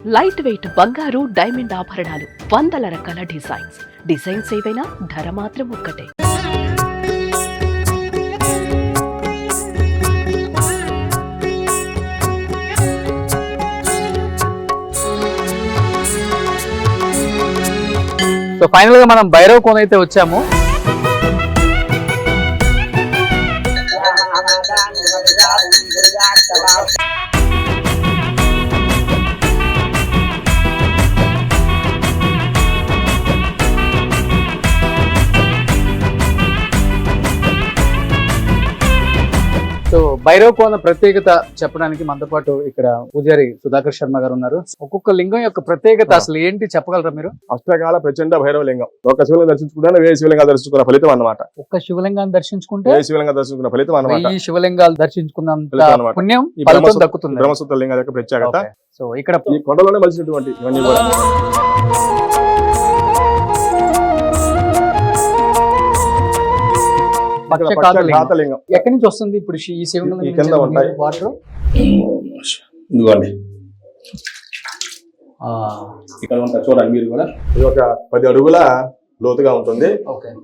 Light weight బంగారు diamond ఆభరణాలు, వందల రకాల డిజైన్స్ ఏవైనా ధర మాత్రం ఒక్కటే. సో ఫైనల్ గా మనం భైరవ్ కోన అయితే వచ్చాము. సో భైరవ్ కోన ప్రత్యేకత చెప్పడానికి మనతో పాటు ఇక్కడ పూజారి సుధాకర్ శర్మ గారు ఉన్నారు. ఒక్కొక్క లింగం యొక్క ప్రత్యేకత అసలు ఏంటి చెప్పగలరా మీరు? అష్టకాల ప్రచండ భైరవ లింగం. ఒక శివలింగం దర్శించుకుంటే వేయి శివలింగాలు దర్శించుకున్న ఫలితం అన్నమాట. ఒక్క శివలింగాన్ని దర్శించుకుంటే వేయి శివలింగం దర్శించుకున్న ఫలితం అన్నమాట. ఈ శివలింగాలు దర్శించుకున్నంత పుణ్యం ఫలితం దక్కుతుంది. బ్రహ్మసూత్ర లింగం యొక్క ప్రత్యేకత. సో ఇక్కడ ఈ కొండలోనే మలిసినటువంటి ఇవన్నీ కూడా ఘాతలింగం. ఎక్కడి నుంచి వస్తుంది ఇప్పుడు ఈ శివలింగం? కింద ఉంటాయి వాటర్. ఇదిగోండి ఇక్కడ ఉంటాయి చూడండి మీరు కూడా. ఇది ఒక 10 అడుగుల లోతుగా ఉంటుంది.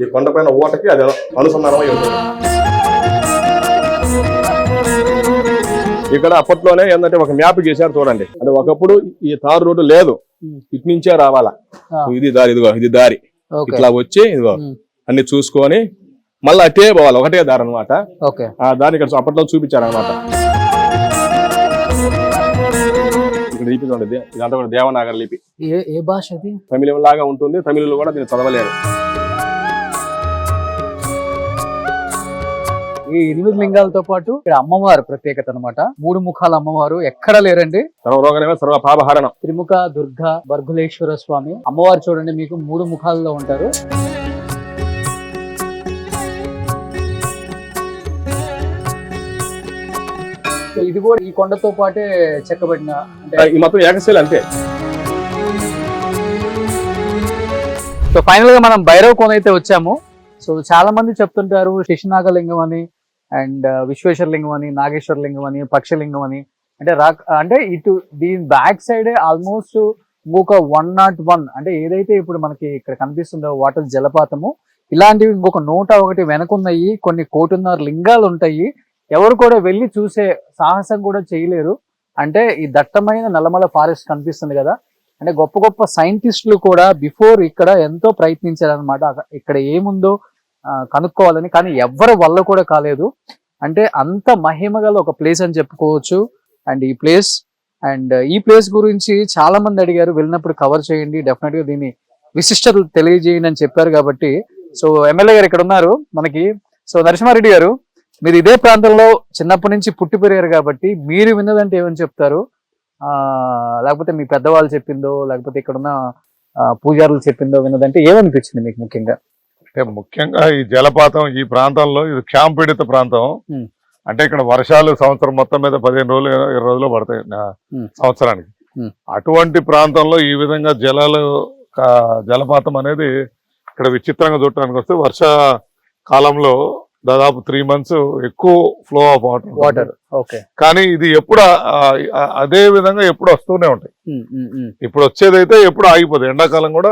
ఈ కొండపైన ఊటకి అది అనుసంధానమై ఉంటుంది. ఇక్కడ అప్పట్లోనే ఏంటంటే ఒక మ్యాప్ గీశారు చూడండి. అంటే ఒకప్పుడు ఈ తారు రోడ్డు లేదు, ఇటు నుంచే రావాలా. ఇది దారి, ఇదిగో ఇది దారి. ఇట్లా వచ్చి ఇదిగో అన్ని చూసుకొని మళ్ళీ అటే పోవాలి, ఒకటే దారి అనమాట. ఆ దారి ఇక్కడ అప్పట్లో చూపించారు అనమాట. ఇక్కడ లిపి ఉండేది, ఇదంతా కూడా దేవనాగరి లిపి. ఏ భాష అది? తమిళం లాగా ఉంటుంది. తమిళలో కూడా దీన్ని చదవలేరు. ఈ 8 లింగాలతో పాటు ఇక్కడ అమ్మవారు ప్రత్యేకత అనమాట. 3 ముఖాల అమ్మవారు ఎక్కడ లేరండి. సర్వరోగమే సర్వ పాపహరణం. త్రిముఖ దుర్గా బర్గులేశ్వర స్వామి అమ్మవారు చూడండి, మీకు 3 ముఖాల్లో ఉంటారు. ఇది కూడా ఈ కొండతో పాటే చెక్కబడిన ఈ మొత్తం ఏకశైలి అంతే. సో ఫైనల్ గా మనం భైరవ్ కోన అయితే వచ్చాము. సో చాలా మంది చెప్తుంటారు శిశునాగలింగం అని, అండ్ విశ్వేశ్వర లింగం అని, నాగేశ్వర లింగం అని, పక్షలింగం అని. అంటే ఇటు దీని బ్యాక్ సైడ్ ఆల్మోస్ట్ ఇంకొక 101 అంటే ఏదైతే ఇప్పుడు మనకి ఇక్కడ కనిపిస్తుందో వాటర్ జలపాతము, ఇలాంటివి ఇంకొక 101 వెనకున్నాయి. కొన్ని 1.5 లింగాలు ఉంటాయి. ఎవరు కూడా వెళ్ళి చూసే సాహసం కూడా చేయలేరు. అంటే ఈ దట్టమైన నల్లమల ఫారెస్ట్ కనిపిస్తుంది కదా, అంటే గొప్ప గొప్ప సైంటిస్టులు కూడా బిఫోర్ ఇక్కడ ఎంతో ప్రయత్నించారనమాట ఇక్కడ ఏముందో కనుక్కోవాలని. కానీ ఎవరి వల్ల కూడా కాలేదు. అంటే అంత మహిమగల ఒక ప్లేస్ అని చెప్పుకోవచ్చు. అండ్ ఈ ప్లేస్ గురించి చాలా మంది అడిగారు, వెళ్ళినప్పుడు కవర్ చేయండి, డెఫినెట్ గా దీన్ని విశిష్టత తెలియజేయండి అని చెప్పారు. కాబట్టి సో ఎమ్మెల్యే గారు ఇక్కడ ఉన్నారు మనకి. సో నరసింహారెడ్డి గారు, మీరు ఇదే ప్రాంతంలో చిన్నప్పటి నుంచి పుట్టి పెరిగారు కాబట్టి మీరు విన్నదంటే ఏమని చెప్తారు? లేకపోతే మీ పెద్దవాళ్ళు చెప్పిందో, లేకపోతే ఇక్కడున్న పూజారులు చెప్పిందో విన్నదంటే ఏమనిపించింది మీకు ముఖ్యంగా? అంటే ముఖ్యంగా ఈ జలపాతం ఈ ప్రాంతంలో ఇది క్షామ పీడిత ప్రాంతం. అంటే ఇక్కడ వర్షాలు సంవత్సరం మొత్తం మీద 15 రోజులు 20 రోజులు పడతాయి సంవత్సరానికి. అటువంటి ప్రాంతంలో ఈ విధంగా జలపాతం అనేది ఇక్కడ విచిత్రంగా చూడటానికి వస్తే వర్షాకాలంలో దాదాపు 3 months ఎక్కువ ఫ్లో ఆఫ్ వాటర్. కానీ ఇది ఎప్పుడు అదే విధంగా ఎప్పుడు వస్తూనే ఉంటాయి. ఇప్పుడు వచ్చేదైతే ఎప్పుడు ఆగిపోతుంది. ఎండాకాలం కూడా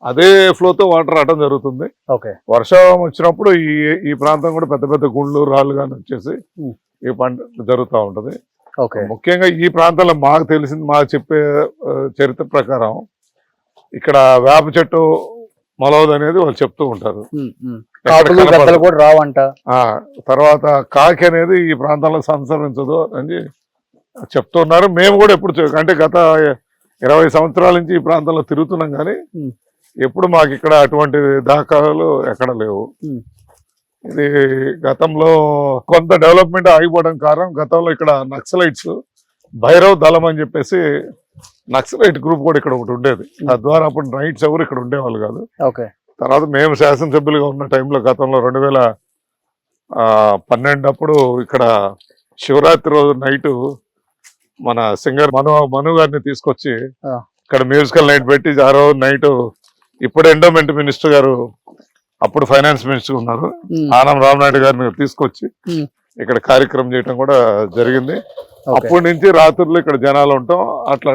అదే ఫ్లోతో వాటర్ రావడం జరుగుతుంది. వర్షం వచ్చినప్పుడు ఈ ప్రాంతం కూడా పెద్ద పెద్ద గుళ్ళు రాళ్ళు కానీ వచ్చేసి ఈ పంట జరుగుతూ ఉంటది. ముఖ్యంగా ఈ ప్రాంతంలో మాకు తెలిసింది, మాకు చెప్పే చరిత్ర ప్రకారం ఇక్కడ వేప చెట్టు మొలవదు అనేది వాళ్ళు చెప్తూ ఉంటారు. రావంట. తర్వాత కాకి అనేది ఈ ప్రాంతంలో సంచరించదు అని చెప్తున్నారు. మేము కూడా ఎప్పుడు అంటే గత 20 సంవత్సరాల నుంచి ఈ ప్రాంతంలో తిరుగుతున్నాం, కానీ ఎప్పుడు మాకు ఇక్కడ అటువంటి దాఖలు ఎక్కడ లేవు. ఇది గతంలో కొంత డెవలప్మెంట్ ఆగిపోవడం కారణం, గతంలో ఇక్కడ నక్సలైట్స్ భైరవ్ దళం అని చెప్పేసి నక్సలైట్ గ్రూప్ కూడా ఇక్కడ ఒకటి ఉండేది. తద్వారా అప్పుడు నైట్స్ ఎవరు ఇక్కడ ఉండేవాళ్ళు కాదు. తర్వాత మేము శాసనసభ్యులుగా ఉన్న టైంలో గతంలో 2012 అప్పుడు ఇక్కడ శివరాత్రి రోజు నైట్ మన సింగర్ మను గారిని తీసుకొచ్చి ఇక్కడ మ్యూజికల్ నైట్ పెట్టి ఆ రోజు నైట్ ఇప్పుడు ఎండోమెంట్ మినిస్టర్ గారు, అప్పుడు ఫైనాన్స్ మినిస్టర్ ఉన్నారు, ఆనం రామనాయుడు గారిని తీసుకొచ్చి ఇక్కడ కార్యక్రమం చేయడం కూడా జరిగింది. అప్పటి నుంచి రాత్రులు ఇక్కడ జనాలు ఉంటాం. అట్లా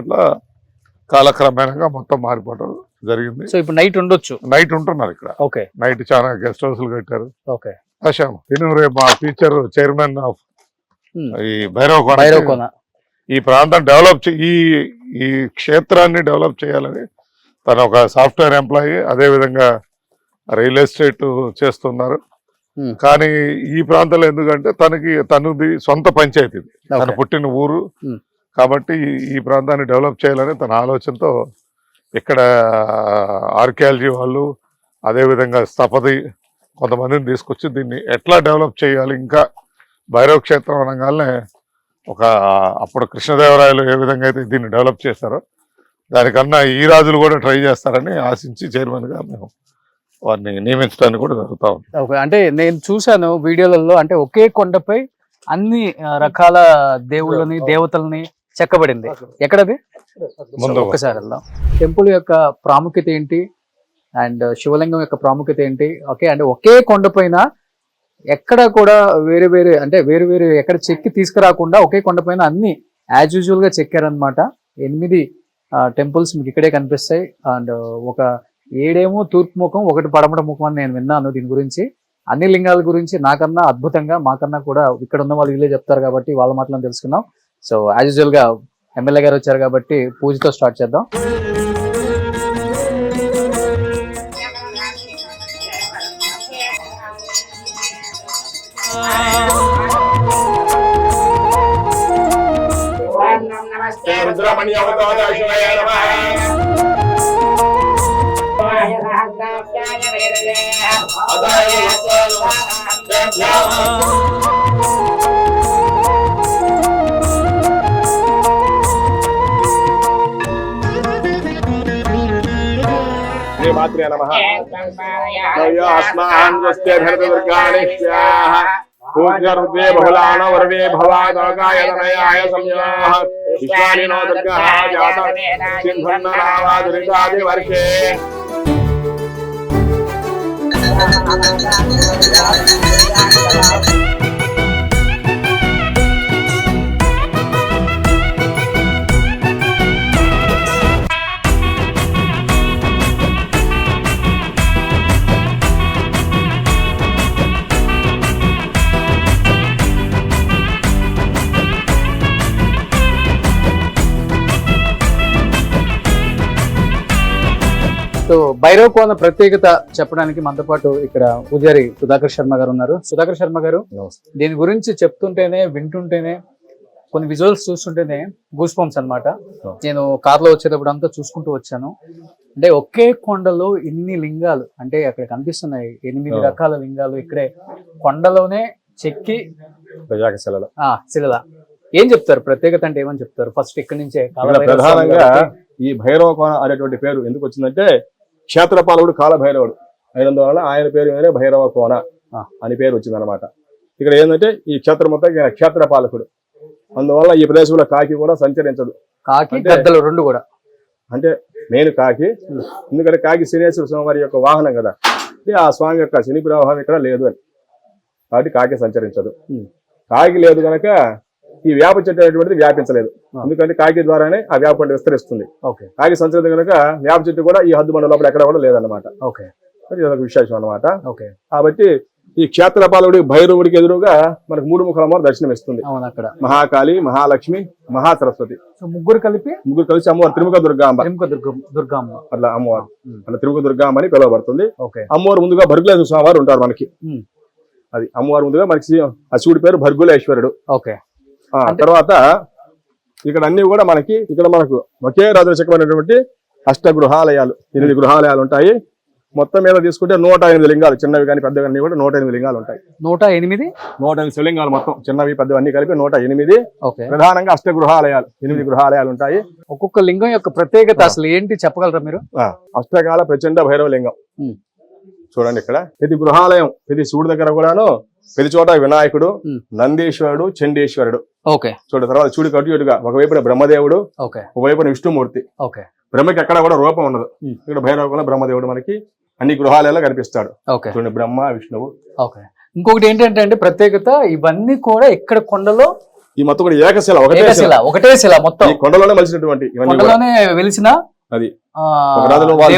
కాలక్రమేణంగా మొత్తం మారిపోవడం జరిగింది. సో ఇప్పుడు నైట్ ఉండొచ్చు, నైట్ ఉంటున్నారు ఇక్కడ. ఓకే, నైట్ చాలా గెస్ట్ హౌస్లు కట్టారు. ఓకే, నేను రేపు మా ఫ్యూచర్ చైర్మన్ ఆఫ్ ఈ భైరవ కోన ఈ ప్రాంతం డెవలప్ ఈ క్షేత్రాన్ని డెవలప్ చేయాలని తను ఒక సాఫ్ట్వేర్ ఎంప్లాయీ, అదే విధంగా రియల్ ఎస్టేట్ చేస్తున్నారు. కానీ ఈ ప్రాంతంలో ఎందుకంటే తనది సొంత పంచాయతీ, తన పుట్టిన ఊరు కాబట్టి ఈ ప్రాంతాన్ని డెవలప్ చేయాలని తన ఆలోచనతో ఇక్కడ ఆర్కియాలజీ వాళ్ళు, అదేవిధంగా స్థపతి కొంతమందిని తీసుకొచ్చి దీన్ని ఎట్లా డెవలప్ చేయాలి, ఇంకా భైరవ క్షేత్రం అనగానే అప్పుడు కృష్ణదేవరాయలు ఏ విధంగా అయితే దీన్ని డెవలప్ చేస్తారో దానికన్నా ఈ రాజులు కూడా ట్రై చేస్తారని ఆశించి చైర్మన్గా మేము వారిని నియమించడానికి కూడా జరుగుతా ఉంది. ఓకే, అంటే నేను చూశాను వీడియోలలో, అంటే ఒకే కొండపై అన్ని రకాల దేవుళ్ళని దేవతల్ని చెక్కబడింది. ఎక్కడది? ముందు ఒక్కసారి వెళ్దాం. టెంపుల్ యొక్క ప్రాముఖ్యత ఏంటి అండ్ శివలింగం యొక్క ప్రాముఖ్యత ఏంటి? ఓకే, అంటే ఒకే కొండపైన ఎక్కడ కూడా వేరే వేరే, అంటే వేరు వేరు ఎక్కడ చెక్కి తీసుకురాకుండా ఒకే కొండపైన అన్ని యాజ్ యూజువల్ గా చెక్కారనమాట. 8 టెంపుల్స్ మీకు ఇక్కడే కనిపిస్తాయి. అండ్ ఒక 7 తూర్పు ముఖం, 1 పడమట ముఖం అని నేను విన్నాను. దీని గురించి అన్ని లింగాల గురించి నాకన్నా అద్భుతంగా, మాకన్నా కూడా ఇక్కడ ఉన్న వాళ్ళు వీళ్ళే చెప్తారు కాబట్టి వాళ్ళ మాటలను తెలుసుకున్నాం. సో యాజ్ యూజువల్ గా ఎమ్మెల్యే గారు వచ్చారు కాబట్టి పూజతో స్టార్ట్ చేద్దాం. మాత్రే నమః. నవ్యాస్మాన్ స్వస్తే ధర్మదుర్గాణి స్యాః. పూజ్యరుద్రే బహుళాన వర్వే భవాదోగాయ తనయాయ సంయాః. విశ్వాని నో దుర్గః జాత సింహన్ననావాదురితాది వర్షే. సో భైరవ కోన ప్రత్యేకత చెప్పడానికి మనతో పాటు ఇక్కడ పూజారి సుధాకర్ శర్మ గారు ఉన్నారు. సుధాకర్ శర్మ గారు, దీని గురించి చెప్తుంటేనే, వింటుంటేనే, కొన్ని విజువల్స్ చూస్తుంటేనే గూస్ బంప్స్ అన్నమాట. నేను కార్లో వచ్చేటప్పుడు అంతా చూసుకుంటూ వచ్చాను. అంటే ఒకే కొండలో ఇన్ని లింగాలు, అంటే అక్కడ కనిపిస్తున్నాయి 8 రకాల లింగాలు ఇక్కడే కొండలోనే చెక్కి శిలల. ఏం చెప్తారు ప్రత్యేకత అంటే? ఏమని చెప్తారు? ఫస్ట్ ఇక్కడి నుంచే ప్రధానంగా ఈ భైరవ కోన అనేటువంటి పేరు ఎందుకు వచ్చిందంటే, క్షేత్రపాలకుడు కాలభైరవుడు అయినందువల్ల ఆయన పేరు మీదనే భైరవ కోన అని పేరు వచ్చింది అనమాట. ఇక్కడ ఏంటంటే ఈ క్షేత్రం మొత్తం క్షేత్రపాలకుడు, అందువల్ల ఈ ప్రదేశంలో కాకి కూడా సంచరించదు. కాకి గద్దలు రెండు కూడా, అంటే మెయిన్ కాకి, ఎందుకంటే కాకి శనేశ్వర స్వామి యొక్క వాహనం కదా, ఆ స్వామి యొక్క శని ప్రవాహం ఇక్కడ లేదు అని, కాబట్టి కాకి సంచరించదు. కాకి లేదు కనుక ఈ వేప చెట్టు అనేటువంటిది వ్యాపించలేదు, ఎందుకంటే కాకి ద్వారానే ఆ వేప పంట విస్తరిస్తుంది. కాకి సంచరిత కనుక వేప చెట్టు కూడా ఈ హద్దు మండలం లోపల ఎక్కడ కూడా లేదన్నమాట. అది ఒక విశేషం అన్నమాట. కాబట్టి ఈ క్షేత్రపాలుడి భైరవుడికి ఎదురుగా మనకు 3 ముఖాల అమ్మవారు దర్శనం ఇస్తుంది. మహాకాళి, మహాలక్ష్మి, మహాసరస్వతి, ముగ్గురు కలిసి అమ్మవారు త్రిముఖ దుర్గాంబ. అట్లా అమ్మవారు అట్లా త్రిముఖ దుర్గాంబ అని పిలువబడుతుంది. అమ్మవారు ముందుగా భర్గులేశ్వర స్వామి వారు ఉంటారు మనకి. అది అమ్మవారు ముందుగా మనకి ఆ శివుడి పేరు భర్గులేశ్వరుడు. తర్వాత ఇక్కడ అన్ని కూడా మనకి ఒకే రాజుల చక్రమైనటువంటి 8 గృహాలయాలు, 8 గృహాలయాలు ఉంటాయి. మొత్తం మీద తీసుకుంటే 108 లింగాలు, చిన్నవి కానీ పెద్దవి అన్ని కూడా 108 లింగాలు ఉంటాయి. 108 శివలింగాలు మొత్తం, చిన్నవి పెద్దవి అన్ని కలిపి 108. ప్రధానంగా 8 గృహాలయాలు, 8 గృహాలయాలు ఉంటాయి. ఒక్కొక్క లింగం యొక్క ప్రత్యేకత అసలు ఏంటి చెప్పగలరా మీరు? అష్టకాల ప్రచండ భైరవ లింగం చూడండి. ఇక్కడ ప్రతి గృహాలయం, ప్రతి శివుడి దగ్గర కూడాను ప్రతి చోట వినాయకుడు, నందీశ్వరుడు, చండీశ్వరుడు. చూడ తర్వాత చూడు కటు ఇటుగా ఒకవైపున బ్రహ్మదేవుడు, ఒకవైపున విష్ణుమూర్తి. బ్రహ్మకి ఎక్కడ కూడా రూపం ఉండదు. ఇక్కడ భైరవ బ్రహ్మదేవుడు మనకి అన్ని గృహాలలో కనిపిస్తాడు. చూడండి, బ్రహ్మ, విష్ణువు. ఇంకొకటి ఏంటంటే ప్రత్యేకత, ఇవన్నీ కూడా ఇక్కడ కొండలో ఈ మొత్తం కూడా ఏకశిల ఒకటే ఏకశిల, ఒకటే శిల మొత్తం ఈ కొండలోనే మలిచినటువంటి ఇవన్నీ కూడా. కొండలోనే వెలిసిన అది ఆ, రాజులు వాళ్ళు-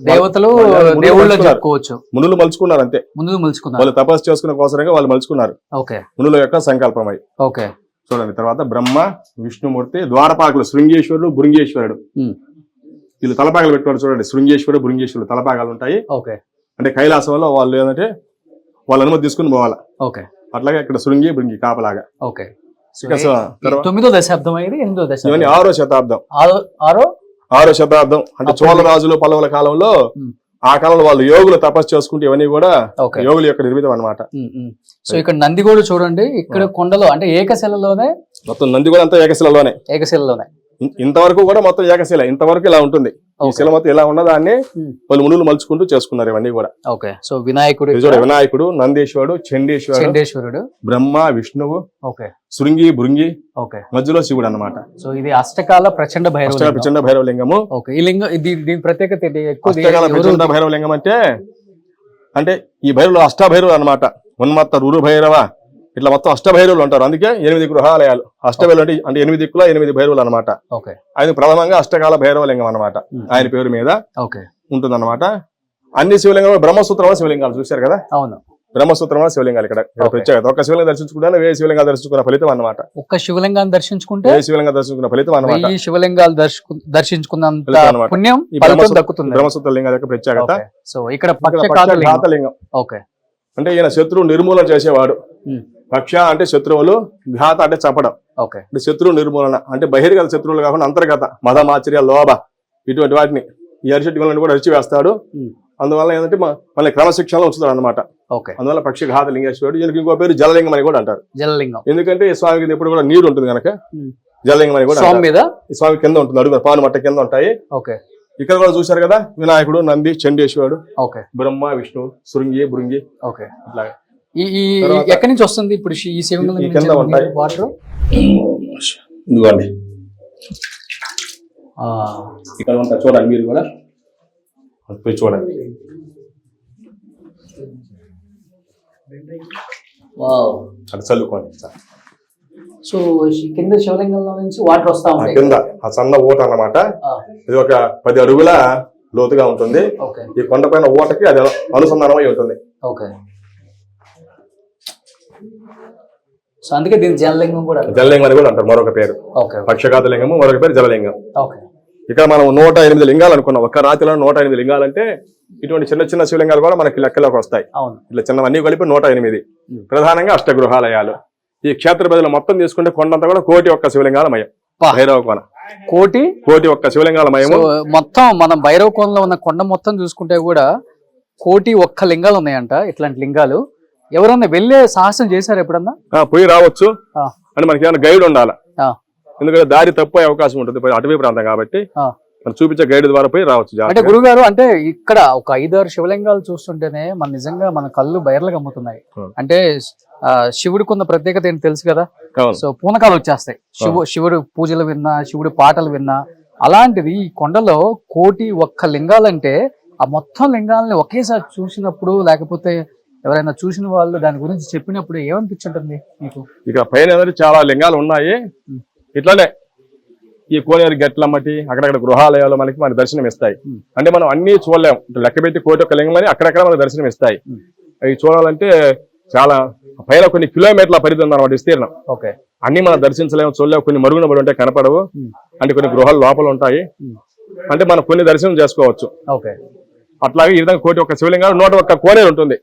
దేవతలు వాళ్ళు దేవుళ్ళు మలుచుకున్నారు. చెప్పుకోవచ్చు. మునులు మలుచుకున్నారు అంతే. ముందు మలుచుకున్నారు. వాళ్ళు తపస్సు చేసుకునే కోసరంగా వాళ్ళు మలుచుకున్నారు. ఓకే మునుల యొక్క సంకల్పమై. ఓకే. చూడండి, తర్వాత బ్రహ్మ, విష్ణుమూర్తి, ద్వారపాకులు, శృంగేశ్వరుడు, బృంగేశ్వరుడు. వీళ్ళు తలపాగలు పెట్టుకోండి చూడండి. శృంగేశ్వరుడు, బృంగేశ్వరుడు తలపాగాలు ఉంటాయి. ఓకే. అంటే కైలాసంలో వాళ్ళు ఏంటంటే వాళ్ళ అనుమతి తీసుకుని పోవాలా. ఓకే. అట్లాగే ఇక్కడ శృంగి, బృంగి కాపలాగా. ఓకే. ఇక తర్వాత 9వ దశాబ్దం అయింది, 8వ దశాబ్దం, ఇవన్నీ 6వ శతాబ్దం. 6వ శతాబ్దం అంటే చోళ రాజులు పల్లవుల కాలంలో, ఆ కాలంలో వాళ్ళు యోగులు తపస్సు చేసుకుంటే ఇవన్నీ కూడా యోగుల యొక్క నిర్మితం అన్నమాట. సో ఇక్కడ నంది కూడా చూడండి, ఇక్కడ కొండలో అంటే ఏకశిలలోనే మొత్తం నంది కూడా అంతా ఏకశిలలోనే. ఏకశిలలోనే ఇంతవరకు కూడా మొత్తం ఏకశిల. ఇంతవరకు ఇలా ఉంటుంది. ఈ శిల మొత్తం ఇలా ఉన్నదాన్ని వాళ్ళు మునులు మలుచుకుంటూ చేసుకున్నారు ఇవన్నీ కూడా. ఓకే. సో వినాయకుడు, వినాయకుడు, నందీశ్వరుడు, చండీశ్వరుడు, బ్రహ్మ, విష్ణువు, ఓకే, శృంగి, బృంగి, ఓకే, మధ్యలో శివుడు అన్నమాట. సో ఇది అష్టకాల ప్రచండ భైరవ లింగము. ఓకే. ఈ లింగం దీని ప్రత్యేకత ఎక్కువ. అష్టకాల ప్రచండ భైరవ లింగం అంటే ఈ భైరవులు అష్టభైరవులు అన్నమాట. ఉన్మత్త, రురు భైరవ, ఇట్లా మొత్తం అష్టభైరవులు అంటారు. అందుకే 8 గృహాలయాలు. అష్టభైరవులు అంటే 8 దిక్కుల 8 భైరవులు అనమాట. ఆయన ప్రథమంగా అష్టకాల భైరవ లింగం అనమాట. ఆయన పేరు మీద ఉంటుంది అనమాట. అన్ని శివలింగాలు బ్రహ్మసూత్రంలో శివలింగాలు చూశారు కదా. అవును, బ్రహ్మసూత్రంలో శివలింగాలు ఇక్కడ ప్రత్యేకత. ఒక శివలింగం దర్శించుకుంటే 1000 శివలింగాలు దర్శించుకున్న ఫలితం అనమాట. ఒక్క శివలింగాన్ని దర్శించుకుంటే 1000 శివలింగాలు దర్శించుకున్న ఫలితం అనమాట. ఈ శివలింగాలు దర్శించుకున్నంత పుణ్యం దక్కుతుంది. బ్రహ్మసూత్ర లింగాల యొక్క ప్రత్యేకత. సో ఇక్కడ పక్షఘాతలింగం. ఓకే. అంటే ఈయన శత్రువు నిర్మూలన చేసేవాడు. పక్ష అంటే శత్రువులు, ఘాత అంటే చంపడం. అంటే శత్రువు నిర్మూలన అంటే బహిర్గత శత్రువులు కాకుండా అంతర్గత మదమాచర్య, లోభ ఇటువంటి వాటిని ఈ అరిచెట్టులను కూడా అరిచివేస్తాడు. అందువల్ల ఏంటంటే మళ్ళీ క్రమశిక్షణలో ఉంచుతాడు అనమాట. అందువల్ల పక్షఘాత లింగేశ్వరుడు. ఈయనకి ఇంకో పేరు జలలింగం అని కూడా అంటారు. జలలింగం ఎందుకంటే ఈ స్వామికి ఎప్పుడు కూడా నీరు ఉంటుంది కనుక జలలింగం అని కూడా. ఈ స్వామి కింద ఉంటుంది, అడుగు పాను మట్ట కింద ఉంటాయి. ఇక్కడ కూడా చూశారు కదా, వినాయకుడు, నంది, చండీశ్వరుడు, బ్రహ్మ, విష్ణు, శృంగి, బృంగి. ఇట్లాగా ఎక్కడి నుంచి వస్తుంది ఇప్పుడు ఈ శివలింగం కింద ఉంటాయి వాటర్? ఇదిగోండి ఇక్కడ ఉంటాయి చూడండి, మీరు కూడా చూడండి. అటు చల్లుకోండి. సో కింద శివలింగంలో నుంచి వాటర్ వస్తా ఉంటాయి. కింద ఆ సన్న ఊట అన్నమాట. ఇది ఒక 10 అడుగుల లోతుగా ఉంటుంది. ఈ కొండపైన ఊటకి అది అనుసంధానమై ఉంటుంది. సో అందుకే దీని జలలింగం అని కూడా అంటారు. మరొక పేరు పక్షఘాత లింగము, మరొక పేరు జలలింగం. ఇక్కడ మనం 108 లింగాలు అనుకున్నాం. ఒక్క రాతిలో 108 లింగాలు అంటే ఇటువంటి చిన్న చిన్న శివలింగాలు కూడా మనకి లెక్కలోకి వస్తాయి. ఇట్లా చిన్నవన్నీ కలిపి 108. ప్రధానంగా అష్టగృహాలయాలు. ఈ క్షేత్ర బదులు మొత్తం తీసుకుంటే కొండంతా కూడా 1,01 శివలింగాలమయం. భైరవ కోన 1,01 శివలింగాలమయము. మొత్తం మనం భైరవ కోనలో ఉన్న కొండ మొత్తం చూసుకుంటే కూడా 1,01 లింగాలు ఉన్నాయంట. ఇట్లాంటి లింగాలు ఎవరన్నా వెళ్ళే సాహసం చేశారు ఎప్పుడన్నా? పోయి రావచ్చు. అంటే మనకి ఏమైనా గైడ్ ఉండాలి. ఎందుకంటే దారి తప్పే అవకాశం ఉంటుంది, అటవీ ప్రాంతం కాబట్టి మనం చూపించే గైడ్ ద్వారా పోయి రావచ్చు. అంటే గురుగారు, అంటే ఇక్కడ ఒక 5-6 శివలింగాలు చూస్తుంటేనే మన కళ్ళు బయర్లు కమ్ముతున్నాయి. అంటే శివుడికి ఉన్న ప్రత్యేకత ఏంటి తెలుసు కదా. సో పూనకాలు వచ్చేస్తాయి శివుడు పూజలు విన్నా, శివుడి పాటలు విన్నా. అలాంటిది ఈ కొండలో 1,01 లింగాలంటే ఆ మొత్తం లింగాలని ఒకేసారి చూసినప్పుడు, లేకపోతే ఎవరైనా చూసిన వాళ్ళు దాని గురించి చెప్పినప్పుడు ఏమనిపించుంటుంది మీకు? ఇక పైన చాలా లింగాలు ఉన్నాయి. ఇట్లానే ఈ కోనేరు గట్లమ్మటి అక్కడక్కడ గృహాలయాలు మనకి దర్శనం ఇస్తాయి. అంటే మనం అన్ని చూడలేము. లెక్క పెట్టి 1,01 లింగం అని అక్కడక్కడ మనకు దర్శనం ఇస్తాయి. అవి చూడాలంటే చాలా పైన కొన్ని కిలోమీటర్ల పరిధి ఉంది అన్నమాట విస్తీర్ణం. అన్ని మనం దర్శించలేము, చూడలేము. కొన్ని మరుగున పడి ఉంటాయి, కనపడవు. అంటే కొన్ని గృహాలు లోపల ఉంటాయి. అంటే మనం కొన్ని దర్శనం చేసుకోవచ్చు. అట్లాగే ఈ విధంగా 1,01 శివలింగాలు 101 కోనేరు ఉంటుంది.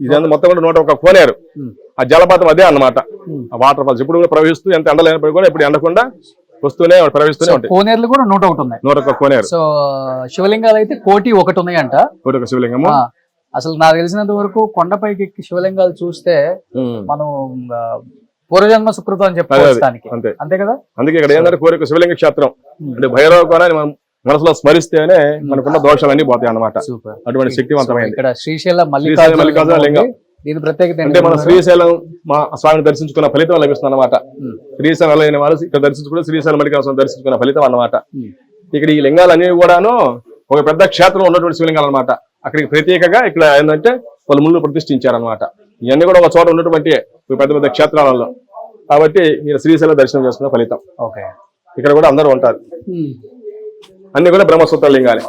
ఇదంతా మొత్తం కూడా 101 కోనేరు. ఆ జలపాతం అదే అన్నమాట. ఆ వాటర్ ఫాల్స్ ఇప్పుడు కూడా ప్రవహిస్తూ, ఎంత ఎండలేనప్పుడు కూడా ఇప్పుడు ఎండకుండా వస్తూనే ప్రవహిస్తూనే ఉంటాయి. కోనేరులు కూడా 101 ఉన్నాయి. 101 కోనేరు. సో శివలింగాలు అయితే 1,01 ఉన్నాయంట. 101 శివలింగము. అసలు నాకు తెలిసినంత వరకు కొండపైకి ఎక్కి శివలింగాలు చూస్తే మనం పూర్వజన్మ సుకృతం అని చెప్పుకోవడానికి అంతే కదా. అందుకే ఇక్కడ ఏంటంటే 101 శివలింగ క్షేత్రం అంటే భైరవ కోనాన్ని మనం మనసులో స్మరిస్తేనే మనకున్న దోషాలన్నీ పోతాయి అన్నమాట. అటువంటి శక్తివంతమైనది. ఇక్కడ శ్రీశైలం మల్లికార్జున లింగం. దీని ప్రత్యేకత అంటే మన శ్రీశైలం మా స్వామిని దర్శించుకున్న ఫలితం లభిస్తుంది అనమాట. శ్రీశైలం అయిన వారు ఇక్కడ దర్శించుకుంటే శ్రీశైలం మల్లికార్జున దర్శించుకున్న ఫలితం అన్నమాట. ఇక్కడ ఈ లింగాలన్నీ కూడాను ఒక పెద్ద క్షేత్రం ఉన్నటువంటి శివలింగాలు అనమాట. అక్కడికి ప్రత్యేకంగా ఇక్కడ ఏంటంటే వాళ్ళు ముళ్ళు ప్రతిష్ఠించారనమాట. ఇవన్నీ కూడా ఒక చోట ఉన్నటువంటి పెద్ద పెద్ద క్షేత్రాలలో, కాబట్టి ఈయన శ్రీశైలం దర్శనం చేసుకున్న ఫలితం. ఓకే. ఇక్కడ కూడా అందరూ ఉంటారు. అన్ని కూడా బ్రహ్మసూత్ర లింగాలే.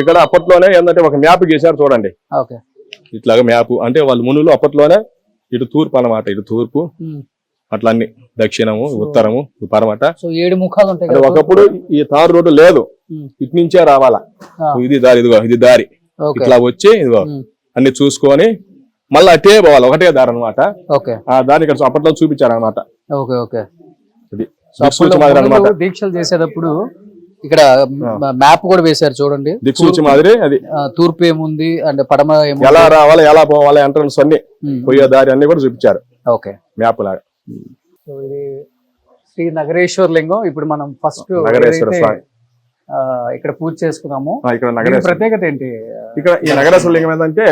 ఇక్కడ అప్పట్లోనే ఏంటంటే ఒక మ్యాప్ గీశారు చూడండి, ఓకే. ఇట్లాగా మ్యాప్ అంటే వాళ్ళు మునులు అప్పట్లోనే ఇటు తూర్పు అన్నమాట, ఇటు తూర్పు అట్లా అన్ని దక్షిణము ఉత్తరము పరమట. సో 7 ముఖాలు ఉంటాయి అంటే ఒకప్పుడు ఈ తారు రోడ్డు లేదు, ఇటు నుంచే రావాలా, ఇది దారి, ఇదిగో ఇది దారి, ఇట్లా వచ్చి ఇదిగో అన్ని చూసుకొని మళ్ళీ అటే పోవాలి, ఒకటే దారి అనమాట. ఆ దారి ఇక్కడ అప్పట్లో చూపించారనమాట. దీక్షలు చేసేటప్పుడు ఇక్కడ మ్యాప్ కూడా వేశారు చూడండి, దిక్సూచి మాదిరి. అది తూర్పు ఏముంది అంటే పడమ ఎలా రావాలి, ఎలా పోవాలి, ఎంట్రన్స్ అన్ని పోయే దారి అన్ని కూడా చూపించారు మ్యాప్ లాగా. సో ఇది శ్రీ నగరేశ్వర లింగం. ఇప్పుడు మనం ఫస్ట్ నగరేశ్వర స్వామి ఇక్కడ పూజ చేసుకున్నాము. ఇక్కడ నగరేశ్వర ప్రత్యేకత ఏంటి? ఇక్కడ ఈ నగరేశ్వర లింగం ఏంటంటే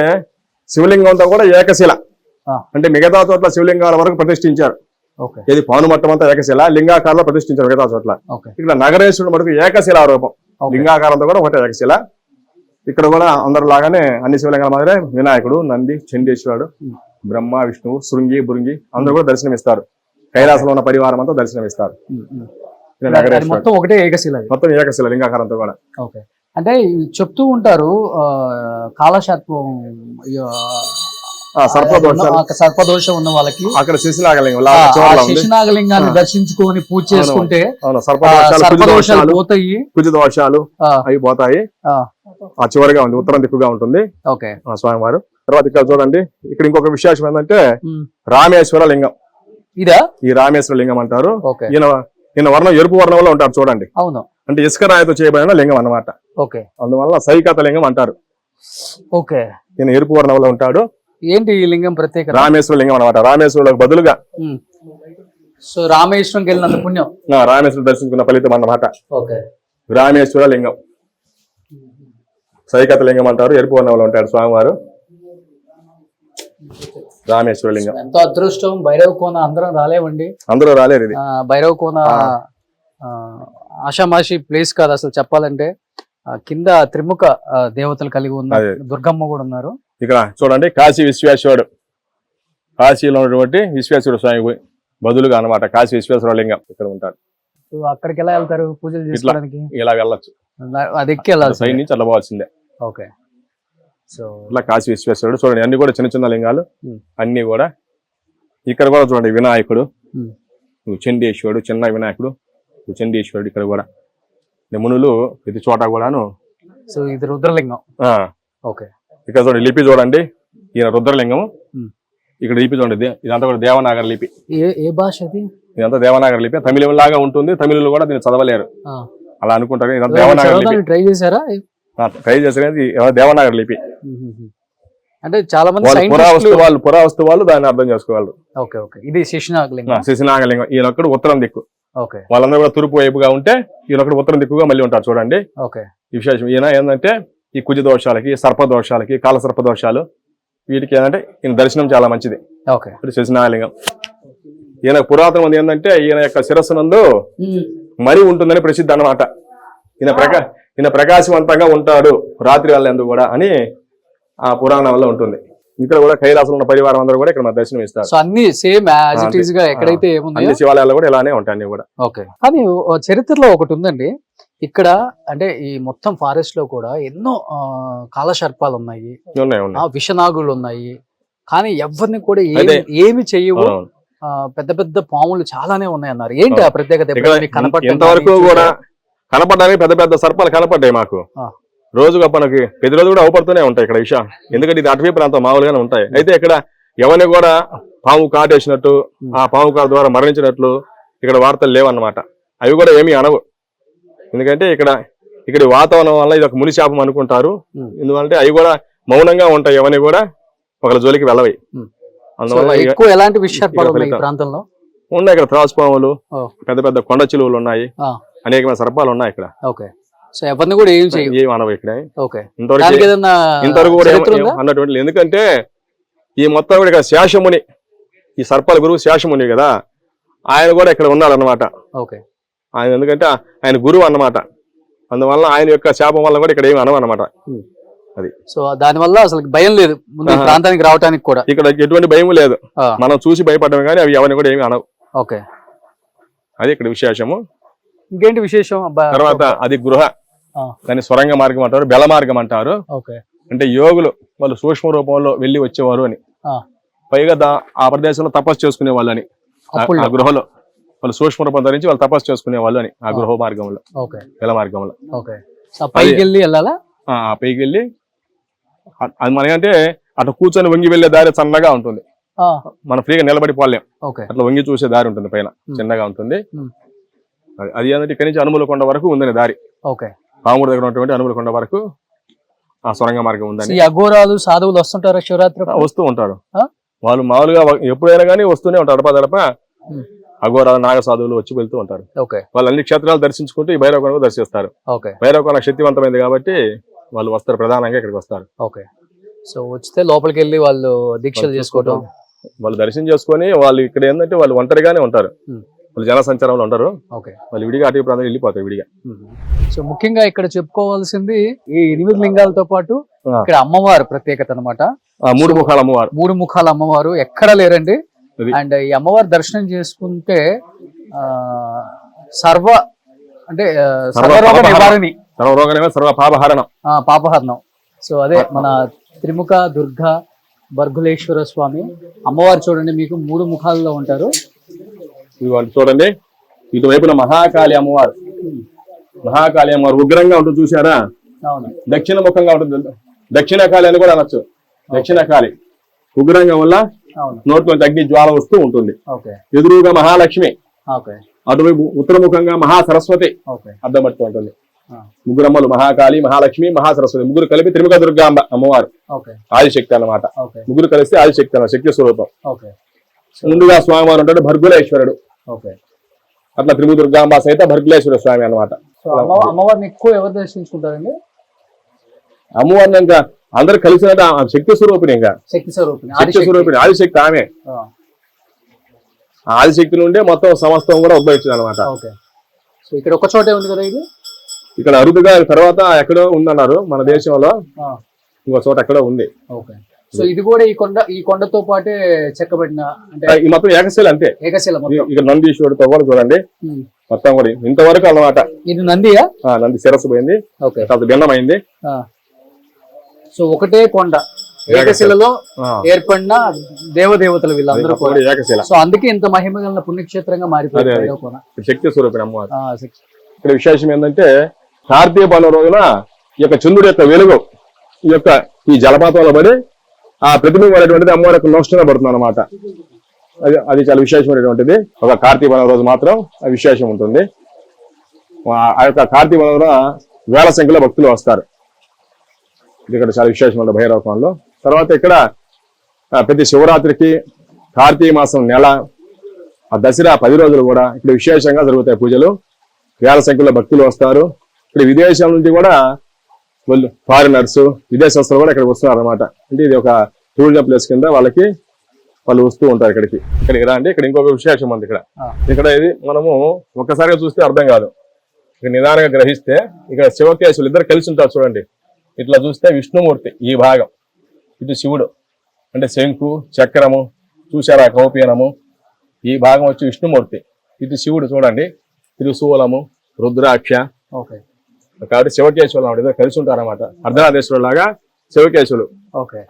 శివలింగం అంతా కూడా ఏకశిల. అంటే మిగతా చోట్ల శివలింగాల వరకు ప్రతిష్ఠించారు. ఇది పానుమట్టం అంతా ఏకశిల, లింగాకారంలో ప్రతిష్ఠించారు మిగతా చోట్ల. ఇక్కడ నగరేశ్వరుడు మటుకు ఏకశిల రూపం, లింగాకారంతో కూడా ఒకటే ఏకశిల. ఇక్కడ కూడా అందరు లాగానే అన్ని శివలింగాల మాదిరే వినాయకుడు, నంది, చండీశ్వరుడు, బ్రహ్మ, విష్ణువు, శృంగి, బృంగి అందరూ కూడా దర్శనమిస్తారు. కైలాసంలో ఉన్న పరివారం అంతా దర్శనమిస్తారు. మొత్తం ఒకటే ఏకశిల, మొత్తం ఏకశిల లింగాకారంతో కూడా. అంటే చెప్తూ ఉంటారు కాలశాత్వం సర్పదోషం ఉన్న వాళ్ళకి అక్కడ శశినాగలింగాన్ని దర్శించుకొని పూజ చేసుకుంటే సర్పదోషాలు పోతాయి, కుజ దోషాలు అవి పోతాయి. ఆ చివరిగా ఉంది, ఉత్తరం దిక్కుగా ఉంటుంది స్వామివారు. తర్వాత ఇక్కడ చూడండి, ఇక్కడ ఇంకొక విశేషం ఏంటంటే రామేశ్వర లింగం. ఇదా ఈ రామేశ్వర లింగం అంటారు. ఈయన వర్ణం ఎరుపు వర్ణంలో ఉంటారు చూడండి. అవును, అంటే ఇసుక రాయితో చేయబడిన లింగం అన్నమాట. అందువల్ల సైకత లింగం అంటారు. ఈయన ఎరుపు వర్ణంలో ఉంటాడు. ఏంటి ఈ లింగం ప్రత్యేక? రామేశ్వర లింగం అనమాట. రామేశ్వరులకు బదులుగా సో రామేశ్వరంకి వెళ్ళినంత పుణ్యం, రామేశ్వరం దర్శించుకున్న ఫలితం అన్నమాట. రామేశ్వర లింగం, సైకత లింగం అంటారు. ఎరుపు వర్ణంలో ఉంటాడు స్వామివారు. రామేశ్వర లింగం ఎంతో అదృష్టం. భైరవ కోన అందరం రాలేవండి, అందరూ రాలేరు. ఇది భైరవ కోన ఆషామాషి ప్లేస్ కాదు అసలు చెప్పాలంటే. కింద త్రిముఖ దేవతలు కలిగి ఉన్నారు, దుర్గమ్మ కూడా ఉన్నారు. ఇక్కడ చూడండి కాశీ విశ్వేశ్వరుడు, కాశీలో ఉన్నటువంటి విశ్వేశ్వర స్వామి బదులుగా అన్నమాట. కాశీ విశ్వేశ్వర లింగం ఇక్కడ ఉంటాడు. అక్కడికి ఎలా వెళ్తారు పూజలు చేసుకోవడానికి? ఇలా వెళ్ళచ్చు, అది ఎక్కి వెళ్ళాలి, సైడ్ నుంచి అలా పోవాల్సిందే. సో ఇట్లా కాశీ విశ్వేశ్వరుడు చూడండి, అన్ని కూడా చిన్న చిన్న లింగాలు అన్ని కూడా. ఇక్కడ కూడా చూడండి వినాయకుడు, చండీశ్వరుడు, చిన్న వినాయకుడు, చండీశ్వరుడు. ఇక్కడ కూడా మునులు ప్రతి చోట కూడాను. సో ఇది రుద్రలింగం. ఇక్కడ చూడండి లిపి చూడండి, ఈయన రుద్రలింగం. ఇక్కడ లిపి చూడండి, ఇదంతా కూడా దేవనాగరి లిపి. ఏ భాష అది? ఇదంతా దేవనాగరి లిపి. తమిళం లాగా ఉంటుంది, తమిళులు కూడా దీన్ని చదవలేరు అలా అనుకుంటారు. ఇదంతా దేవనాగరి లిపి. ట్రై చేశారా? ట్రై చేసేది దేవనాగరి లిపి. అంటే చాలా మంది పురావస్తు వాళ్ళు దాన్ని అర్థం చేసుకోవాలి. ఇది శశినాగలింగం. శశినాగలింగం ఈయన ఒక్కడు ఉత్తరం దిక్కు, వాళ్ళందరూ కూడా తూర్పు వైపుగా ఉంటే ఈయన ఒకటి ఉత్తరం దిక్కుగా మళ్ళీ ఉంటారు చూడండి. ఈ విశేషం ఈయన ఏంటంటే ఈ కుజ దోషాలకి, సర్పదోషాలకి, కాల సర్పదోషాలు వీటికి ఏంటంటే ఈయన దర్శనం చాలా మంచిది. శశినాగలింగం ఈయన పురాతనం ఉంది ఏంటంటే ఈయన యొక్క శిరస్సునందు మరి ఉంటుందని ప్రసిద్ధి అన్నమాట. ఈయన ప్రకాశవంతంగా ఉంటాడు రాత్రి వెళ్ళేందుకు కూడా అని ఆ పురాణంలో ఉంటుంది. ఇక్కడ కూడా కైలాసంలో ఉన్న పరివారం అందరూ కూడా ఇక్కడ దర్శనం ఇస్తారు. అన్ని సేమ్ యాజ్ ఇట్ ఈస్ గా ఎక్కడైతే ఏముంది శివాలయాలు కూడా ఇలానే ఉంటాయి అన్ని కూడా. కానీ చరిత్రలో ఒకటి ఉందండి ఇక్కడ, అంటే ఈ మొత్తం ఫారెస్ట్ లో కూడా ఎన్నో కాలసర్పాలు ఉన్నాయి, విషనాగులు ఉన్నాయి, కానీ ఎవరిని కూడా ఏమి చెయ్యవు. పెద్ద పెద్ద పాములు చాలానే ఉన్నాయి అన్నారు. ఏంటి ఆ ప్రత్యేకత? ఇంతవరకు కూడా కనపడడానికి పెద్ద పెద్ద సర్పాలు కనపడ్డాయి మాకు. రోజుగా మనకి ప్రతిరోజు కూడా అవపడుతూనే ఉంటాయి ఇక్కడ విషయం. ఎందుకంటే ఇది అటవీ ప్రాంతం మామూలుగానే ఉంటాయి. అయితే ఇక్కడ ఎవరిని కూడా పాము కాటేసినట్టు, ఆ పాము కాటు ద్వారా మరణించినట్లు ఇక్కడ వార్తలు లేవన్నమాట. అవి కూడా ఏమీ అనవు. ఎందుకంటే ఇక్కడ వాతావరణం వల్ల ఇది ఒక ముని శాపం అనుకుంటారు. ఎందుకంటే అవి కూడా మౌనంగా ఉంటాయి, ఎవరిని కూడా ఒకళ్ళ జోలికి వెళ్ళవి. అందువల్ల ఎక్కువ ఎలాంటి విషయాలు ప్రాంతంలో ఉన్నాయి. ఇక్కడ త్రాసుపాములు, పెద్ద పెద్ద కొండ చిలువలు ఉన్నాయి, అనేకమైన సర్పాలు ఉన్నాయి ఇక్కడ. ఎవరిని కూడా ఏం అనవు ఇక్కడ ఇంతవరకు కూడా అన్నటువంటి. ఎందుకంటే ఈ మొత్తం కూడా ఇక్కడ శేషముని, ఈ సర్పాల గురువు శేషముని కదా, ఆయన కూడా ఇక్కడ ఉన్నాడు అన్నమాట. ఆయన ఎందుకంటే ఆయన గురువు అన్నమాట. అందువల్ల ఆయన యొక్క శాపం వల్ల కూడా ఇక్కడ ఏమి అనవు అన్నమాట. అది. సో దానివల్ల అసలు భయం లేదు ముందు ఈ ప్రాంతానికి రావడానికి కూడా. ఇక్కడ ఎటువంటి భయం లేదు, మనం చూసి భయపడమే కానీ అవి ఎవరిని కూడా ఏమి అనవు. ఓకే, అది ఇక్కడ విశేషము. ఇంకేంటి విశేషం? తర్వాత అది గృహ, దాన్ని స్వరంగ మార్గం అంటారు, బెల మార్గం అంటారు. ఓకే, అంటే యోగులు వాళ్ళు సూక్ష్మ రూపంలో వెళ్ళి వచ్చేవారు అని, పైగా ఆ ప్రదేశంలో తపస్సు చేసుకునే వాళ్ళు అని, ఆ గృహలో వాళ్ళు సూక్ష్మ రూపం ధరించి వాళ్ళు తపస్సు చేసుకునే వాళ్ళు అని ఆ గృహ మార్గంలో, బెల మార్గంలో. పైకి వెళ్ళి వెళ్ళాలా? పైకి వెళ్ళి అది మనకంటే అటు కూర్చొని వంగి వెళ్లే దారి సన్నగా ఉంటుంది, మనం ఫ్రీగా నిలబడిపోలేం, అట్లా వంగి చూసే దారి ఉంటుంది, పైన చిన్నగా ఉంటుంది. అది ఏంటంటే ఇక్కడి నుంచి అనుమల కొండ వరకు ఉందని దారి, పాముడు దగ్గర ఉన్నటువంటి అనుమల కొండ వరకు ఆ సొరంగ మార్గం ఉందని. అఘోరాలు సాధువులు వస్తుంటారు శివరాత్రి? వస్తూ ఉంటారు వాళ్ళు, మామూలుగా ఎప్పుడైనా కానీ వస్తూనే ఉంటారు. అడప అఘోరాలు నాగ సాధువులు వచ్చి వెళ్తూ ఉంటారు. వాళ్ళు అన్ని క్షేత్రాలు దర్శించుకుంటూ ఈ భైరవకొండ దర్శిస్తారు. భైరవకొండ శక్తివంతమైంది కాబట్టి వాళ్ళు వస్తారు, ప్రధానంగా ఇక్కడికి వస్తారు. సో వచ్చితే లోపలికి వెళ్ళి వాళ్ళు దీక్షలు చేసుకోవడం, వాళ్ళు దర్శనం చేసుకొని వాళ్ళు ఇక్కడ ఏంటంటే వాళ్ళు ఒంటరిగానే ఉంటారు, వాళ్ళు జన సంచారంలో ఉంటారు, వాళ్ళు విడిగా అటవీ ప్రాంతం వెళ్ళిపోతారు విడిగా. సో ముఖ్యంగా ఇక్కడ చెప్పుకోవాల్సింది ఈ 8 లింగాలతో పాటు ఇక్కడ అమ్మవారు ప్రత్యేకత అనమాట. 3 ముఖాల అమ్మవారు, 3 ముఖాల అమ్మవారు ఎక్కడ లేరండి. అండ్ ఈ అమ్మవారి దర్శనం చేసుకుంటే సర్వ అంటే సర్వరోగ నివారణి, సర్వ పాపహరణం, పాపహరణం. సో అదే మన త్రిముఖ దుర్గా బర్గులేశ్వర స్వామి అమ్మవారు చూడండి, మీకు 3 ముఖాల్లో ఉంటారు. చూడండి ఇటువైపున మహాకాళి అమ్మవారు, మహాకాళి అమ్మవారు ఉగ్రంగా ఉంటుంది చూసారా, దక్షిణ ముఖంగా ఉంటుంది, దక్షిణ కాళి అని కూడా అనొచ్చు. దక్షిణ కాళి ఉగ్రంగా వల్ల నోట్లో అగ్ని జ్వాల వస్తూ ఉంటుంది. ఎదురుగా మహాలక్ష్మి, అటువైపు ఉత్తరముఖంగా మహాసరస్వతి అర్థం పడుతూ ఉంటుంది. ముగ్గురమ్మలు మహాకాళి, మహాలక్ష్మి, మహాసరస్వతి, ముగ్గురు కలిపి త్రిముఖ దుర్గాంబ అమ్మవారు, ఆదిశక్తి అన్నమాట. ముగ్గురు కలిస్తే ఆదిశక్తి అన్న శక్తి స్వరూపం. ముందుగా స్వామివారు ఉంటాడు భర్గులేశ్వరుడు, అట్లా త్రిముఖ దుర్గాంబ సహిత భర్గులేశ్వర స్వామి అన్నమాట. అమ్మవారిని ఎక్కువ ఎవరు దర్శించుకుంటారండి? అమ్మవారిని ఇంకా అందరు కలిసి శక్తి స్వరూపిణి, ఇంకా శక్తి స్వరూపిణి, ఆదిశక్తి ఆమె. ఆదిశక్తి నుండే మొత్తం సమస్తం కూడా ఉద్భవించింది అనమాట. ఇక్కడ ఒక చోటే ఉంది కదా ఇది, ఇక్కడ అరుదుగా తర్వాత ఎక్కడో ఉందన్నారు మన దేశంలో, ఇంకో చోట ఎక్కడో ఉంది. సో ఇది కూడా ఈ కొండతో పాటే చెక్కబడిన అంటే ఈ మొత్తం ఏకశిల, అంతే ఏకశిల. ఇక్కడ నందీశ్వరుడితో కూడా చూడండి మొత్తం కూడా ఇంతవరకు అన్నమాట. ఇది నందియా? నంది శిరస్సు పోయింది, భిన్నమైంది. సో ఒకటే కొండ ఏకశిలలో ఏర్పడిన దేవదేవతలు వీళ్ళందరూ కూడా ఏకశిల. సో అందుకే ఇంత మహిమ గల పుణ్యక్షేత్రంగా మారిపోయింది. శక్తి స్వరూపిణి అమ్మవారు. ఇక్కడ విశేషం ఏంటంటే కార్తీక పౌర్ణమి రోజున ఈ యొక్క చంద్రుడి యొక్క వెలుగు ఈ జలపాతంలో పడి ఆ ప్రతిబింబం అనేటువంటిది అమ్మవారి యొక్క నోష్టంగా పడుతుంది అనమాట. అది చాలా విశేషమైనటువంటిది. ఒక కార్తీక పౌర్ణమి రోజు మాత్రం ఆ విశేషం ఉంటుంది. ఆ యొక్క కార్తీక పౌర్ణమి వేల సంఖ్యలో భక్తులు వస్తారు. ఇది ఇక్కడ చాలా విశేషమైన భైరవకొండలో. తర్వాత ఇక్కడ ప్రతి శివరాత్రికి కార్తీక మాసం నెల, ఆ దసరా 10 రోజులు కూడా ఇక్కడ విశేషంగా జరుగుతాయి పూజలు. వేల సంఖ్యలో భక్తులు వస్తారు. ఇక్కడ విదేశాల నుంచి కూడా వాళ్ళు ఫారినర్స్, విదేశస్తులు కూడా ఇక్కడ వస్తున్నారు అనమాట. అంటే ఇది ఒక టూరిజం ప్లేస్ కింద వాళ్ళు వస్తూ ఉంటారు ఇక్కడికి. ఇక్కడికి రా అంటే ఇక్కడ ఇంకొక విశేషం ఉంది. ఇక్కడ ఇది మనము ఒక్కసారిగా చూస్తే అర్థం కాదు, ఇక్కడ నిదానంగా గ్రహిస్తే ఇక్కడ శివకేశవులు ఇద్దరు కలిసి ఉంటారు చూడండి. ఇట్లా చూస్తే విష్ణుమూర్తి ఈ భాగం, ఇటు శివుడు అంటే శంకు చక్రము చూసారా, కౌపీనము, ఈ భాగం వచ్చి విష్ణుమూర్తి, ఇటు శివుడు చూడండి, త్రిశూలము, రుద్రాక్ష. కాబట్టి శివకేశవులు ఇద్దరు కలిసి ఉంటారు అన్నమాట. అర్ధనాదేశ్వరుడు లాగా శివకేశవులు,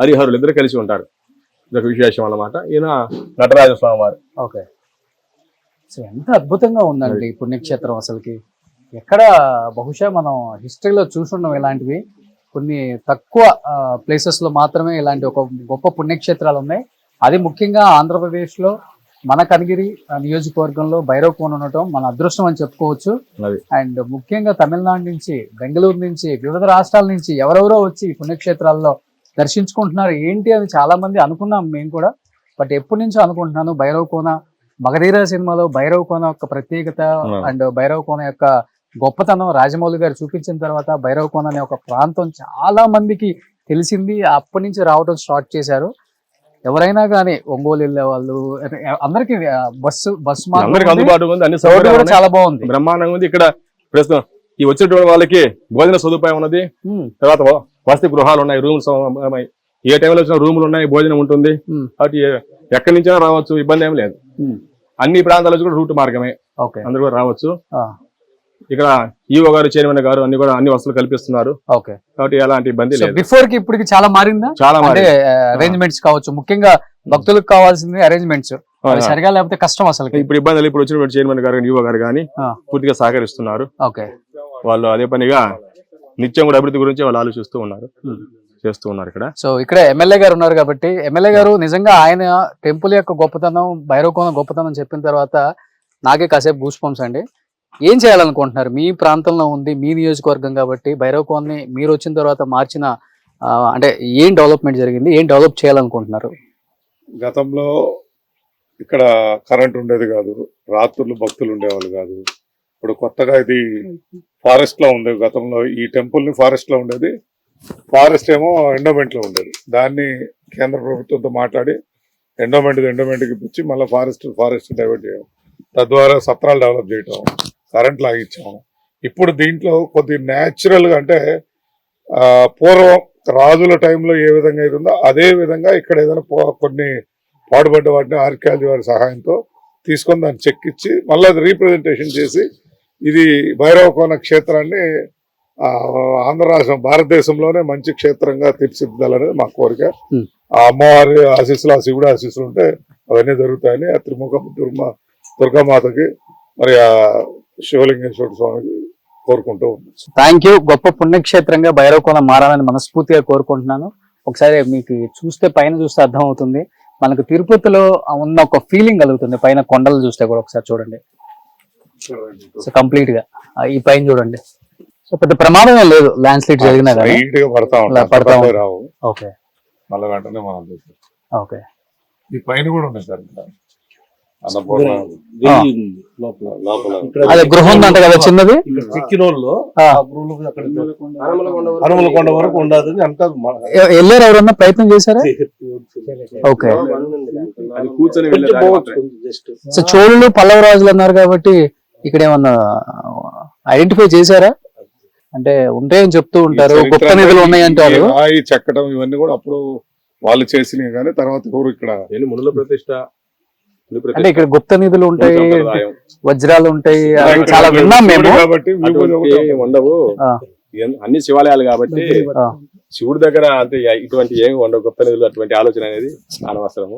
హరిహరులు ఇద్దరు కలిసి ఉంటారు. ఇదొక విశేషం అన్నమాట. ఈయన నటరాజ స్వామి వారు. ఎంత అద్భుతంగా ఉందండి ఈ పుణ్యక్షేత్రం. అసలుకి ఎక్కడ బహుశా మనం హిస్టరీలో చూసుండం ఇలాంటివి. కొన్ని తక్కువ ప్లేసెస్ లో మాత్రమే ఇలాంటి ఒక గొప్ప పుణ్యక్షేత్రాలు ఉన్నాయి. అది ముఖ్యంగా ఆంధ్రప్రదేశ్ లో మన కనిగిరి నియోజకవర్గంలో భైరవకొండ ఉండటం మన అదృష్టం అని చెప్పుకోవచ్చు. అండ్ ముఖ్యంగా తమిళనాడు నుంచి, బెంగళూరు నుంచి, వివిధ రాష్ట్రాల నుంచి ఎవరెవరో వచ్చి పుణ్యక్షేత్రాల్లో దర్శించుకుంటున్నారు. ఏంటి అని చాలా మంది అనుకున్నాం మేము కూడా. బట్ ఎప్పటి నుంచో అనుకుంటున్నాను భైరవకొండ, మగధీర సినిమాలో భైరవకొండ యొక్క ప్రత్యేకత అండ్ భైరవకొండ యొక్క గొప్పతనం రాజమౌళి గారు చూపించిన తర్వాత భైరవకొండ అనే ఒక ప్రాంతం చాలా మందికి తెలిసింది. అప్పటి నుంచి రావడం స్టార్ట్ చేశారు. ఎవరైనా కానీ ఒంగోలు వెళ్ళే వాళ్ళు అందరికి బస్సు అందుబాటుగా ఉంది, అన్ని సౌకర్యాలు చాలా బాగుంది, బ్రహ్మాండంగా ఉంది. ఇక్కడ ప్రస్తుతం ఈ వచ్చేటువంటి వాళ్ళకి భోజన సదుపాయం ఉన్నది. తర్వాత వసతి గృహాలు ఉన్నాయి, రూమ్స్ ఏ టైంలో వచ్చిన రూములు ఉన్నాయి, భోజనం ఉంటుంది. కాబట్టి ఎక్కడి నుంచైనా రావచ్చు, ఇబ్బంది ఏం లేదు. అన్ని ప్రాంతాల నుంచి కూడా రూట్ మార్గమే, అందరూ కూడా రావచ్చు. ఇక్కడ ఈఓ గారు, చైర్మన్ గారు అన్ని వసతులు కల్పిస్తున్నారు. కాబట్టి ఎలాంటి ఇబ్బంది లేదు. బిఫోర్ కి ఇప్పటికి చాలా మారిందా? చాలా అరేంజ్మెంట్స్ కావచ్చు, ముఖ్యంగా భక్తులకు కావాల్సింది అరేంజ్మెంట్స్ సరిగా లేకపోతే కష్టం అసలు. ఇప్పుడు ఇబ్బంది ఇప్పుడు వచ్చిన చైర్మన్ గారు, ఈఓ గారు కానీ పూర్తిగా సహకరిస్తున్నారు. వాళ్ళు అదే పనిగా నిత్యం కూడా అభివృద్ధి గురించి వాళ్ళు ఆలోచిస్తూ ఉన్నారు, చేస్తూ ఉన్నారు ఇక్కడ. సో ఇక్కడ ఎమ్మెల్యే గారు ఉన్నారు కాబట్టి ఎమ్మెల్యే గారు నిజంగా ఆయన టెంపుల్ యొక్క గొప్పతనం, భైరవకోన గొప్పతనం చెప్పిన తర్వాత నాకే కాసేపు గూస్ బంప్స్ అండి. ఏం చేయాలనుకుంటున్నారు? మీ ప్రాంతంలో ఉంది, మీ నియోజకవర్గం కాబట్టి భైరవకోన్ని మీరు వచ్చిన తర్వాత మార్చిన అంటే ఏం డెవలప్మెంట్ జరిగింది, ఏం డెవలప్ చేయాలనుకుంటున్నారు? గతంలో ఇక్కడ కరెంట్ ఉండేది కాదు, రాత్రులు భక్తులు ఉండేవాళ్ళు కాదు. ఇప్పుడు కొత్తగా ఇది ఫారెస్ట్ లో ఉంది. గతంలో ఈ టెంపుల్ ని ఫారెస్ట్ లో ఉండేది, ఫారెస్ట్ ఏమో ఎండోమెంట్ లో ఉండేది. దాన్ని కేంద్ర ప్రభుత్వంతో మాట్లాడి ఎండోమెంట్కి ఇప్పించి మళ్ళీ ఫారెస్ట్ డైవర్ట్ చేయడం, తద్వారా సత్రాలు డెవలప్ చేయటం, కరెంట్ లాగించాము. ఇప్పుడు దీంట్లో కొద్ది న్యాచురల్ గా అంటే పూర్వం రాజుల టైంలో ఏ విధంగా అయితే ఉందో అదే విధంగా ఇక్కడ ఏదైనా కొన్ని పాడుపడ్డ వాటిని ఆర్కియాలజీ వారి సహాయంతో తీసుకొని దాన్ని చెక్కిచ్చి మళ్ళీ అది రీప్రజెంటేషన్ చేసి ఇది భైరవకోన క్షేత్రాన్ని ఆంధ్ర రాష్ట్రం, భారతదేశంలోనే మంచి క్షేత్రంగా తీర్చిదిద్దాలనేది మా కోరిక. ఆ అమ్మవారి ఆశీస్సులు, ఆ శివుడి ఆశీస్సులు ఉంటే అవన్నీ జరుగుతాయని ఆ త్రిముఖ దుర్గామాతకి మరి ఆ శివలింగేశ్వర స్వామికి కోరుకుంటూ ఉన్నాం. Thank you. గొప్ప పుణ్యక్షేత్రంగా భైరవకోన మారాలని మనస్ఫూర్తిగా కోరుకుంటున్నాను. ఒకసారి మీకు పైన చూస్తే అర్థం అవుతుంది, మనకు తిరుపతిలో ఉన్న ఒక ఫీలింగ్ కలుగుతుంది పైన కొండలు చూస్తే కూడా. ఒకసారి చూడండి, సో కంప్లీట్ గా ఈ పైన చూడండి. సో పెద్ద ప్రమాదమే లేదు, ల్యాండ్ స్లైడ్ జరిగినా పడతా రావు. ఓకే, మళ్ళీ వెంటనే మనం ఓకే. ఈ పైన కూడా ఉన్నాయి సార్, అదే గృహం ఉందంట కదా చిన్నది, హనుమలకొండ వరకు ఉండదు అంతా. వెళ్ళారు, ఎవరన్నా ప్రయత్నం చేశారా? ఓకే. సో చోళులు, పల్లవ రాజులు అన్నారు కాబట్టి ఇక్కడ ఏమన్నా ఐడెంటిఫై చేశారా? అంటే ఉంటాయని చెప్తూ ఉంటారు, గుప్త నిధులు ఉన్నాయంటారు. చెక్కడం ఇవన్నీ కూడా అప్పుడు వాళ్ళు చేసినవి కానీ తర్వాత ఎవరు ఇక్కడ మునుల ప్రతిష్ట అంటే ఇక్కడ గుప్త నిధులు ఉంటాయి, వజ్రాలు ఉంటాయి, చాలా విన్నాం మేము. ఉండవు, అన్ని శివాలయాలు కాబట్టి శివుడి దగ్గర అంతే ఇటువంటి ఏమి ఉండవు. గుప్త నిధులు అటువంటి ఆలోచన అనేది అనవసరము,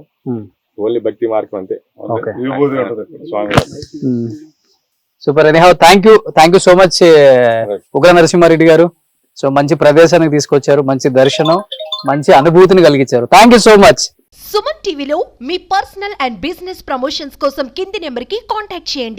ఓన్లీ భక్తి మార్గం అంతే. Super. Anyhow thank you so much ఉగ్ర నరసింహారెడ్డి గారు. సో మంచి ప్రదేశానికి తీసుకొచ్చారు, మంచి దర్శనం, మంచి అనుభూతిని కలిగించారు. Thank you so much. Suman టీవీలో మీ పర్సనల్ అండ్ బిజినెస్ ప్రమోషన్స్ కోసం కింది నెంబర్కి కాంటాక్ట్ చేయండి.